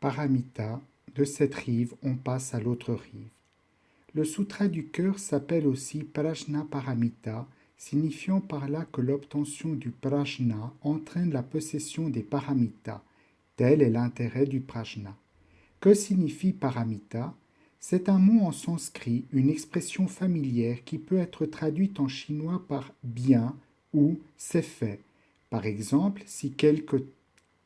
paramita, de cette rive, on passe à l'autre rive. Le sutra du cœur s'appelle aussi prajna paramita, signifiant par là que l'obtention du prajna entraîne la possession des paramitas. Tel est l'intérêt du prajna. Que signifie paramita? C'est un mot en sanskrit, une expression familière qui peut être traduite en chinois par bien ou c'est fait. Par exemple, si quelqu'un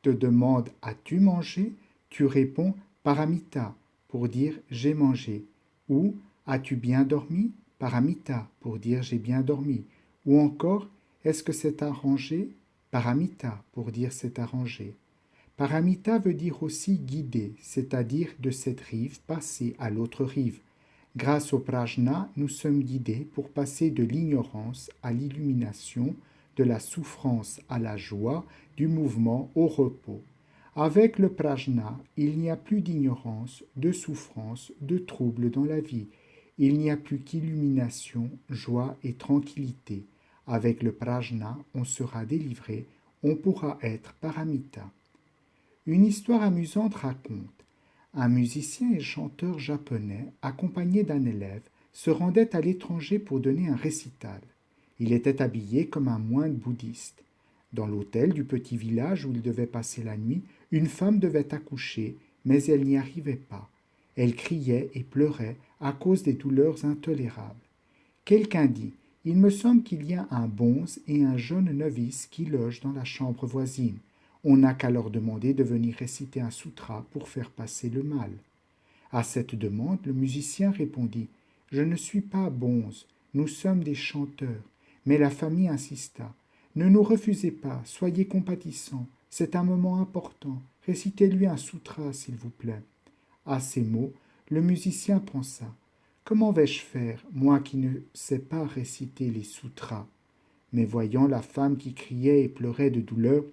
te demande as-tu mangé, tu réponds paramita pour dire j'ai mangé, ou as-tu bien dormi, paramita pour dire j'ai bien dormi, ou encore est-ce que c'est arrangé, paramita pour dire c'est arrangé. Paramita veut dire aussi guider, c'est-à-dire de cette rive passer à l'autre rive. Grâce au prajna, nous sommes guidés pour passer de l'ignorance à l'illumination, de la souffrance à la joie, du mouvement au repos. Avec le prajna, il n'y a plus d'ignorance, de souffrance, de trouble dans la vie. Il n'y a plus qu'illumination, joie et tranquillité. Avec le prajna, on sera délivré, on pourra être paramita. Une histoire amusante raconte. Un musicien et chanteur japonais, accompagné d'un élève, se rendait à l'étranger pour donner un récital. Il était habillé comme un moine bouddhiste. Dans l'hôtel du petit village où il devait passer la nuit, une femme devait accoucher, mais elle n'y arrivait pas. Elle criait et pleurait à cause des douleurs intolérables. Quelqu'un dit « Il me semble qu'il y a un bonze et un jeune novice qui logent dans la chambre voisine. On n'a qu'à leur demander de venir réciter un sutra pour faire passer le mal. » À cette demande, le musicien répondit « Je ne suis pas bonze, nous sommes des chanteurs. » Mais la famille insista « Ne nous refusez pas, soyez compatissants, c'est un moment important, récitez-lui un sutra, s'il vous plaît. » À ces mots, le musicien pensa « Comment vais-je faire, moi qui ne sais pas réciter les sutras ?» Mais voyant la femme qui criait et pleurait de douleur,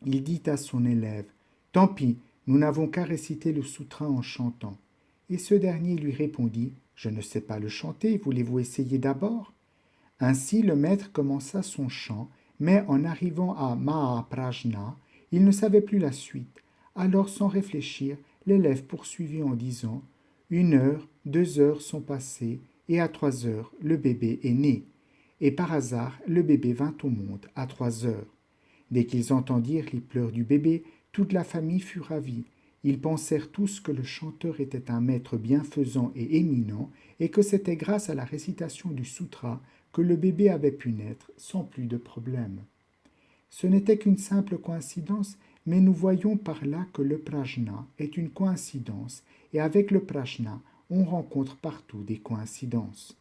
il dit à son élève « Tant pis, nous n'avons qu'à réciter le sutra en chantant. » Et ce dernier lui répondit « Je ne sais pas le chanter, voulez-vous essayer d'abord ?» Ainsi le maître commença son chant, mais en arrivant à Mahaprajna, il ne savait plus la suite. Alors, sans réfléchir, l'élève poursuivit en disant « 1 heure, 2 heures sont passées, et à 3 heures, le bébé est né. » Et par hasard, le bébé vint au monde à 3 heures. Dès qu'ils entendirent les pleurs du bébé, toute la famille fut ravie. Ils pensèrent tous que le chanteur était un maître bienfaisant et éminent, et que c'était grâce à la récitation du sutra que le bébé avait pu naître sans plus de problème. Ce n'était qu'une simple coïncidence, mais nous voyons par là que le prajna est une coïncidence, et avec le prajna, on rencontre partout des coïncidences.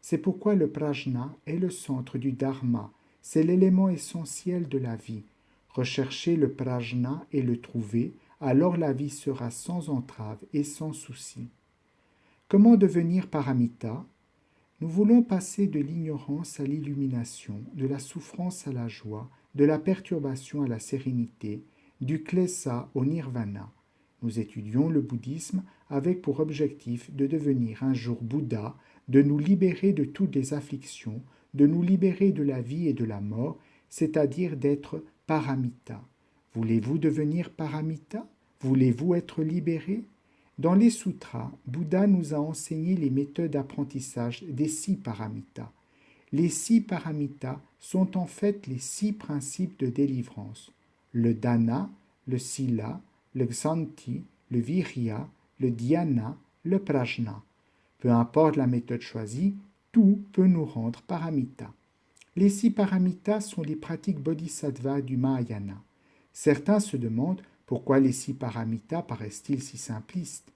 C'est pourquoi le prajna est le centre du dharma, c'est l'élément essentiel de la vie. Recherchez le prajna et le trouver, alors la vie sera sans entrave et sans souci. Comment devenir paramita? Nous voulons passer de l'ignorance à l'illumination, de la souffrance à la joie, de la perturbation à la sérénité, du klesa au nirvana. Nous étudions le bouddhisme avec pour objectif de devenir un jour Bouddha, de nous libérer de toutes les afflictions, de nous libérer de la vie et de la mort, c'est-à-dire d'être paramita. Voulez-vous devenir paramita? Voulez-vous être libéré? Dans les sutras, Bouddha nous a enseigné les méthodes d'apprentissage des 6 paramitas. Les 6 paramitas sont en fait les 6 principes de délivrance. Le dana, le sila, le xanti, le virya, le dhyana, le prajna. Peu importe la méthode choisie, tout peut nous rendre paramita. Les 6 paramitas sont les pratiques bodhisattva du Mahayana. Certains se demandent pourquoi les 6 paramitas paraissent-ils si simplistes.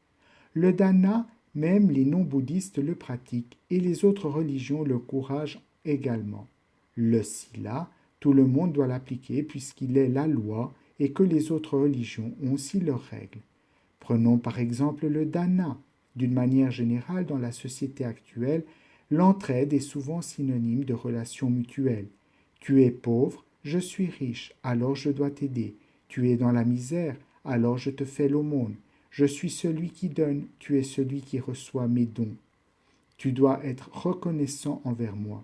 Le dana, même les non-bouddhistes le pratiquent et les autres religions le encouragent également. Le sila, tout le monde doit l'appliquer puisqu'il est la loi et que les autres religions ont aussi leurs règles. Prenons par exemple le dana. D'une manière générale, dans la société actuelle, l'entraide est souvent synonyme de relations mutuelles. Tu es pauvre, je suis riche, alors je dois t'aider. Tu es dans la misère, alors je te fais l'aumône. Je suis celui qui donne, tu es celui qui reçoit mes dons. Tu dois être reconnaissant envers moi.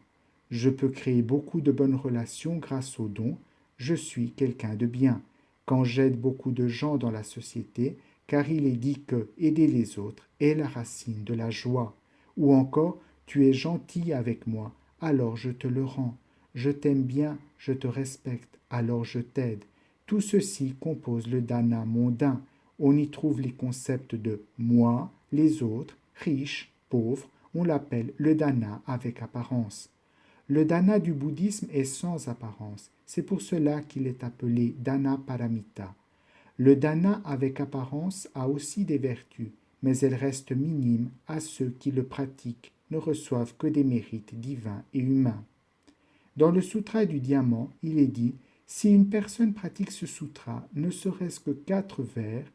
Je peux créer beaucoup de bonnes relations grâce aux dons. Je suis quelqu'un de bien. Quand j'aide beaucoup de gens dans la société, car il est dit que aider les autres est la racine de la joie. Ou encore, tu es gentil avec moi, alors je te le rends. Je t'aime bien, je te respecte, alors je t'aide. Tout ceci compose le dana mondain. On y trouve les concepts de moi, les autres, riches, pauvres. On l'appelle le dana avec apparence. Le dana du bouddhisme est sans apparence. C'est pour cela qu'il est appelé dana paramita. Le dana avec apparence a aussi des vertus, mais elles restent minimes à ceux qui le pratiquent, ne reçoivent que des mérites divins et humains. Dans le sutra du diamant, il est dit, si une personne pratique ce sutra, ne serait-ce que 4 vers,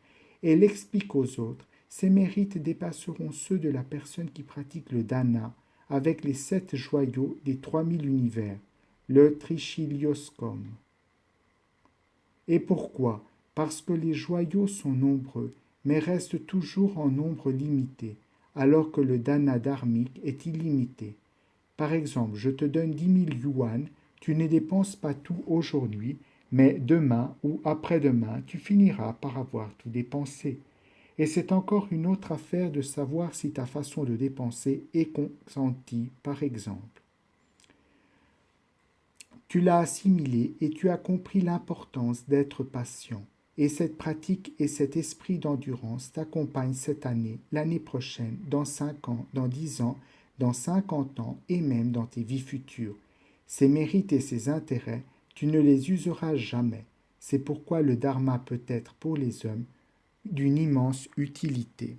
et l'explique aux autres, ses mérites dépasseront ceux de la personne qui pratique le dana, avec les 7 joyaux des 3000 univers, le Trichilioscum. Et pourquoi? Parce que les joyaux sont nombreux, mais restent toujours en nombre limité, alors que le dana dharmique est illimité. Par exemple, je te donne 10 000 yuan, tu ne dépenses pas tout aujourd'hui, mais demain ou après-demain, tu finiras par avoir tout dépensé. Et c'est encore une autre affaire de savoir si ta façon de dépenser est consentie, par exemple. Tu l'as assimilé et tu as compris l'importance d'être patient. Et cette pratique et cet esprit d'endurance t'accompagnent cette année, l'année prochaine, dans 5 ans, dans 10 ans, dans 50 ans et même dans tes vies futures. Ces mérites et ces intérêts, tu ne les useras jamais. C'est pourquoi le dharma peut être pour les hommes d'une immense utilité.